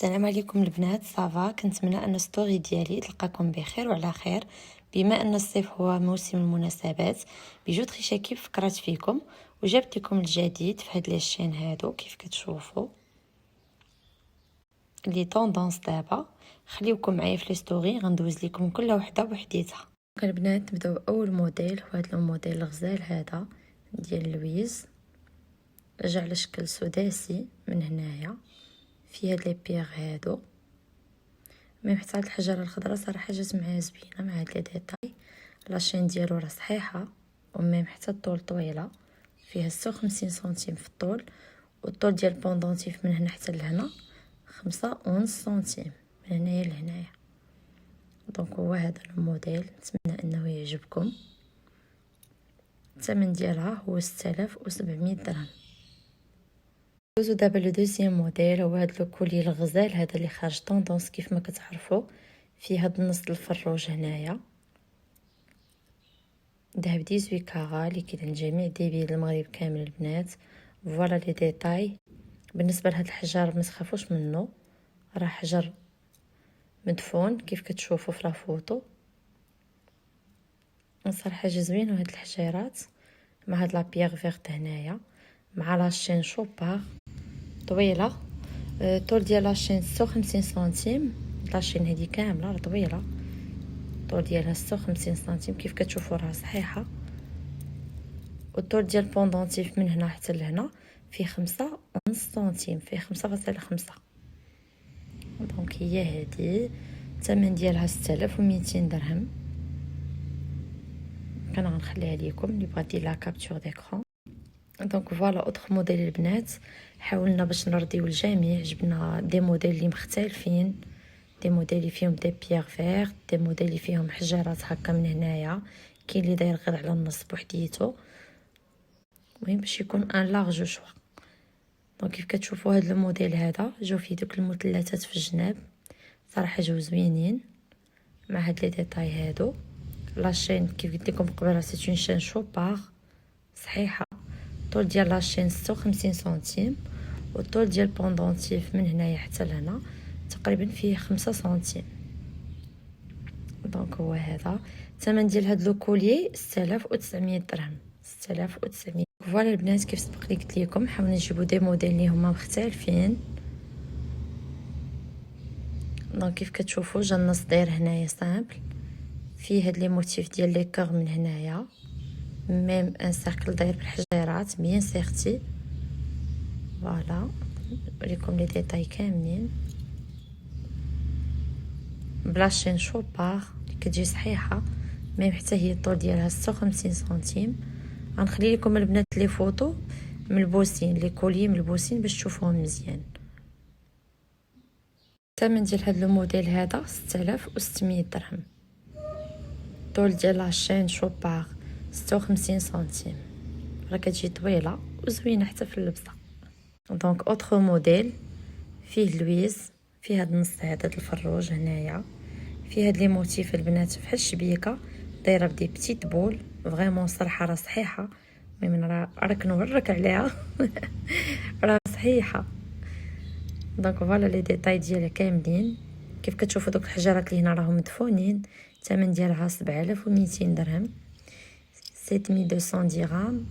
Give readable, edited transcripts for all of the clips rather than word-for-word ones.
السلام عليكم البنات، صافا. كنتمنى ان ستوري ديالي تلقاكم بخير وعلى خير. بما ان الصيف هو موسم المناسبات، بيجو تريشا كيف فكرت فيكم وجبت لكم الجديد في هاد لي شين هادو كيف كتشوفوا لي طوندونس دابا. خليوكم معايا في لي ستوري، غندوز لكم كل وحده بوحديتها. البنات نبداو اول موديل، هو هذا الموديل الغزال هذا ديال لويز، رجع على شكل سداسي من هنايا في هاد لي بيغ هادو. ميم حتى هاد الحجره الخضراء صراحه جات معايا زوينه مع هاد لي ديتاي. لاشين ديالو راه صحيحه، وميم حتى الطول طويله، فيها 56 سنتيم في الطول، والطول ديال البوندونتيف من هنا حتى لهنا 5 سنتيم من هنايا لهنايا. دونك هو هذا الموديل، نتمنى انه يعجبكم. الثمن ديالها هو 6700 درهم. ندوزو دابا لو دوزيام موديل، هو هذا لو كولي الغزال هذا اللي خارج طوندونس كيف ما كتعرفوا. فيه هاد النص الفروج هنايا دهب 18 كارا اللي كاين جميع ديبيل المغرب كامل البنات. فوالا لي ديتاي. بالنسبه لهاد الحجر ما تخافوش منه، راه حجر مدفون كيف كتشوفوا في لا فوتو. صراحه جا زوين هاد الحجيرات مع هاد لا بيير فيرت هنايا، مع لاشين شوبار طويله. الطول ديال لاشين 56 سنتيم. لاشين هذه كامله راه طويله، الطول ديالها 56 سنتيم كيف كتشوفوا راه صحيحه. والطول ديال البوندونتيف من هنا حتى لهنا فيه 5 سنتيم، فيه 5.5. دونك هي هذه الثمن ديالها 6200 درهم. انا غنخليها لكم اللي بغى دير لا كابتور ديكرون. دونك فوالا اوتر موديل البنات، حاولنا باش نرضيو الجميع. جبنا دي موديل اللي مختلفين، دي موديل اللي فيهم دي بيير فيرت، دي موديل اللي فيهم حجرات هكا من هنايا، كاين اللي داير غير على النص بوحديتو. المهم باش يكون ان لارج شوا. دونك كيف كتشوفوا هذا الموديل هذا جاو فيه دوك المثلثات في الجناب، صراحه جاو زوينين مع هاد لي ديتاي هادو. لاشين كيف قلت لكم قبل سي اون شين شوبار صحيحه. الطول ديال لاشين 56 سنتيم، والطول ديال بوندونتيف من هنايا حتى لهنا تقريبا فيه 5 سنتيم. دونك هو هذا الثمن ديال هاد لو كوليي 6900 درهم. 6900. فوالا البنات، كيف سبق لي قلت لكم حاولنا نجيبو دي موديل اللي هما مختلفين. دونك كيف كتشوفوا جا النص داير هنايا سامبل، فيه هاد لي موتيف ديال لي كور من هنايا، ميم ان سيركل داير بالحجيرات بيان سيرتي. فوالا نوريكم لي ديتاي كاملين بلاشين شوبار اللي كتجي صحيحه، ميم حتى هي الطول ديالها 56 سنتيم. غنخلي لكم البنات لي فوتو ملبوسين، لي كولي ملبوسين باش تشوفوهم مزيان. الثمن ديال هاد الموديل هذا 6600 درهم. الطول ديال لاشين شوبار 56 سنتيم، راه كتجي طويله وزوينه حتى في اللبسه. دونك اوتر موديل فيه لويز، فيه هاد النص هذا الفروج هنايا، فيه هاد لي موتيف البنات بحال الشبيكه دايره بدي بتيت بول. فريمون صراحه راه صحيحه، المهم راك نورك عليها راه صحيحه. دونك فوالا لي ديتاي ديالها كاملين كيف كتشوفوا. دوك الحجرات اللي هنا راهم مدفونين. الثمن ديالها 7200 درهم، 7200 درهم.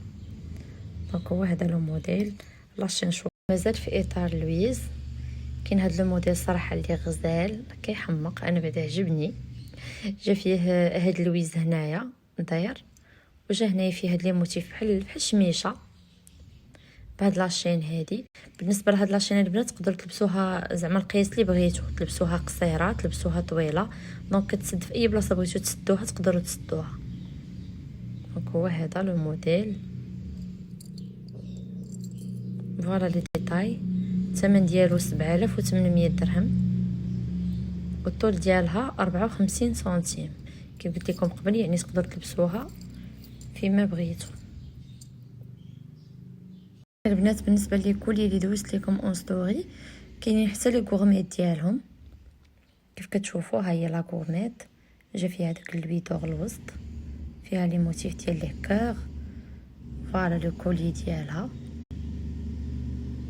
دونك هو هذا لو موديل. لاشين شو مازال في اطار لويز. كاين هذا الموديل صراحه اللي غزال كيحمق، انا بعدا عجبني. جا فيه هاد لويز هنايا داير، وجا هنايا فيه هاد لي موتيف بحال الشميشه بهاد لاشين هادي. بالنسبه لهاد لاشين البنات تقدروا تلبسوها زعما القياس اللي بغيتو، تلبسوها قصيره تلبسوها طويله، دونك كتسد في اي بلاصه بغيتو تسدوها تقدروا تسدوها. دونك هو هذا لو موديل. فوالا لي ديتاي. الثمن ديالو 7800 درهم، والطول ديالها 54 سنتيم كيف قلت لكم قبل، يعني تقدروا تلبسوها فيما بغيتو. البنات بالنسبه لي كولي اللي دوزت لكم اون ستوري، كاينين حتى لي غورميت ديالهم كيف كتشوفوا. ها هي لا غورميت، جا فيها داك البيدور الوسط، فيها لي موتيف ديال لي كور. فوالا لو كولي ديالها،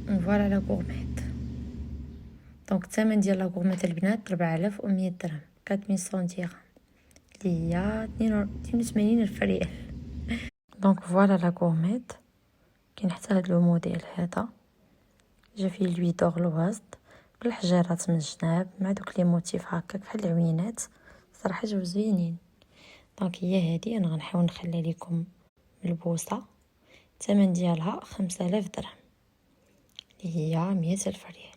فوالا لا غورميت. دونك الثمن ديال لا غورميت البنات 4100 درهم، 4100 درهم اللي هي 82 الف ريال. دونك فوالا لا غورميت. كاين حتى هاد لو موديل هذا، جا فيه لوي دور لوازد بالحجيرات من الجناب مع دوك لي موتيف هكاك بحال العوينات، صراحه جاو زوينين. دونك هي هادي انا غنحاول نخلي لكم ملبوسه. الثمن ديالها 5000 درهم اللي هي 100 الف ريال.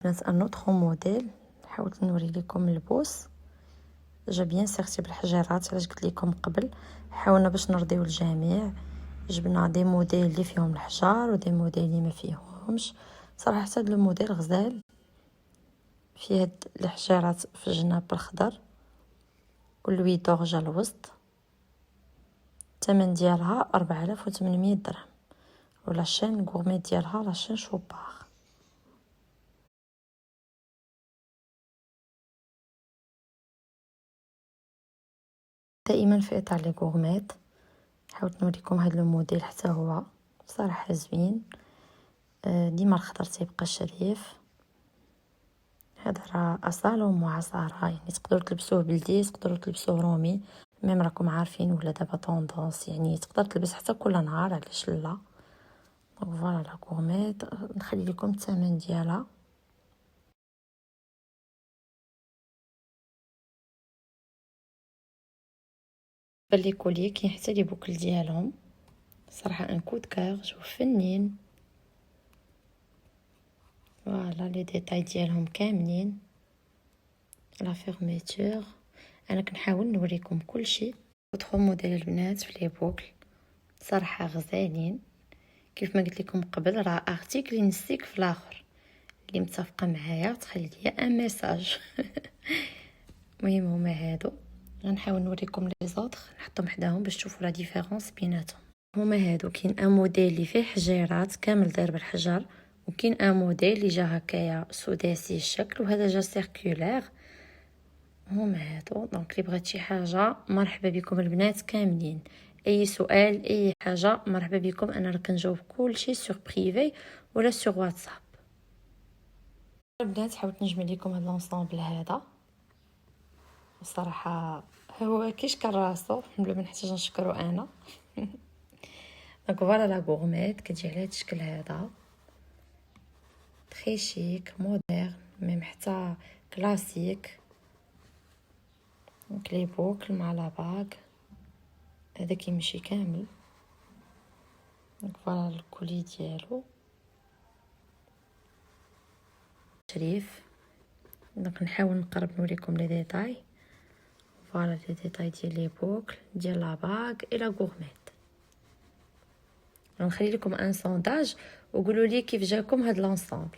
بنات ان اوتر موديل حاولت نوري لكم اللبوس، جا بيان سيرتي بالحجيرات. علاش قلت لكم قبل حاولنا باش نرضيو الجميع، جبنا دي موديل اللي فيهم الحجار ودي موديل اللي ما فيهمش. صراحه حتى هذا الموديل غزال، فيه هاد الحجارات في الجناب بالخضر واللوي دور جا الوسط. الثمن ديالها 4800 درهم، ولا شين غورمي ديالها لا شين شوبار. دائما في اطار لي غورميت حاولت نوريكم هذا الموديل، حتى هو صراحه زوين. ديما الخضر تيبقى شريف. هذا راه اصاله ومعصره، يعني تقدروا تلبسوه بلدي، تقدروا تلبسوه رومي، ميم راكم عارفين ولا دابا طوندونس، يعني تقدر تلبس حتى كل نهار، علاش لا. دونك فوالا لا غورميت. نخلي لكم الثمن ديالها. لي كولي كاين حتى لي بوكل ديالهم، صراحه ان كود كار، شوف فنين. فوالا لي ديتاي ديالهم كاملين، لا فيرميتور. انا كنحاول نوريكم كل شيء. اوتر موديل البنات في لي بوكل صراحه غزالين. كيف ما قلت لكم قبل، راه ارتيكل نسيك في الاخر. اللي متفقه معايا تخلي لي ان ميساج. المهم هما هادو، غنحاول نوريكم لي زوطخ نحطهم حداهم باش تشوفوا لا ديفيرونس بيناتهم. هما هادو، كاين ان موديل اللي فيه حجيرات كامل داير بالحجر، وكاين ان موديل اللي جا هكايا سداسي الشكل، وهذا جا سيركولير. هما هادو. دونك اللي بغات شي حاجه مرحبا بكم البنات كاملين. اي سؤال اي حاجه مرحبا بكم، انا راه كنجاوب كلشي سور بريفي ولا سور واتساب. البنات حاولت نجمع لكم هذا لونسامبل هذا، بصراحه هو كيشكر راسو بلا ما نحتاج نشكرو انا. دونك فوالا لا غورميت كتجي على هذا الشكل هذا، تري شيك مودرن، ميم حتى كلاسيك. دونك لي بوكل مع لا باغ، هذا كيمشي كامل. دونك فوالا الكولي ديالو شريف. دونك نحاول نقرب نوريكم لي ديتاي. فوالا لي ديتاي ديال لي بوكل ديال لا باغ الى غورميت. غنخلي لكم ان سونداج وقولوا لي كيف جاكم هاد لونسامبل.